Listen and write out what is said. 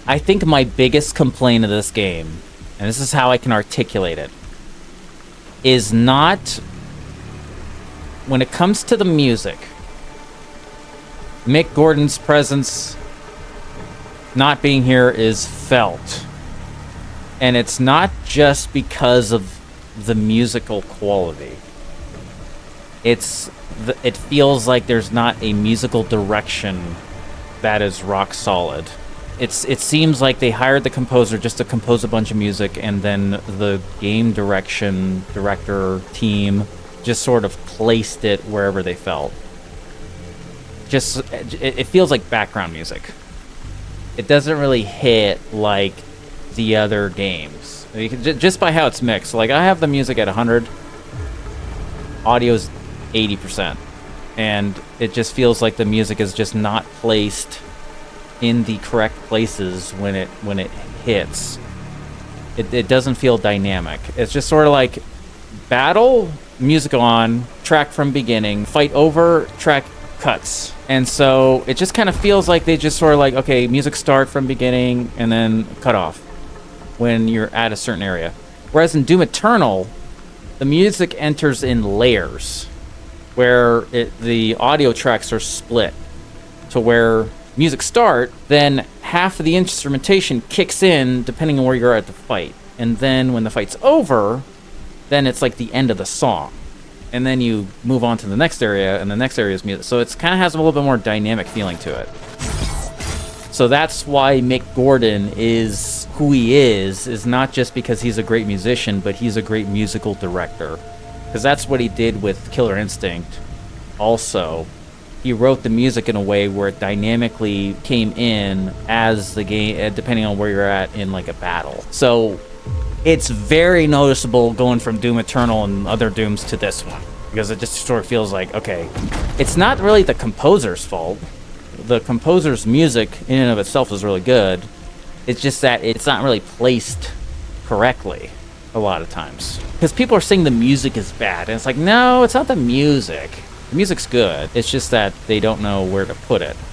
I think my biggest complaint of this game, and this is how I can articulate it, is not when it comes to the music. Mick Gordon's presence not being here is felt. And it's not just because of the musical quality. It feels like there's not a musical direction that is rock solid. It seems like they hired the composer just to compose a bunch of music, and then the game director team just sort of placed it wherever they felt. It feels like background music. It doesn't really hit like the other games. Just by how it's mixed. Like, I have the music at 100, audio's 80%, and it just feels like the music is just not placed in the correct places when it hits. It doesn't feel dynamic. It's just sort of like battle, music on, track from beginning, fight over, track cuts. And so it just kind of feels like they just sort of like, okay, music start from beginning and then cut off when you're at a certain area. Whereas in Doom Eternal, the music enters in layers where the audio tracks are split to where music start, then half of the instrumentation kicks in depending on where you're at the fight. And then when the fight's over, then it's like the end of the song. And then you move on to the next area, and the next area is music. So it kind of has a little bit more dynamic feeling to it. So that's why Mick Gordon is who he is not just because he's a great musician, but he's a great musical director. Because that's what he did with Killer Instinct also. He wrote the music in a way where it dynamically came in as the game, depending on where you're at in like a battle. So it's very noticeable going from Doom Eternal and other Dooms to this one, because it just sort of feels like, okay, it's not really the composer's fault. The composer's music in and of itself is really good. It's just that it's not really placed correctly a lot of times. Because people are saying the music is bad, and it's like, no, it's not the music. The music's good. It's just that they don't know where to put it.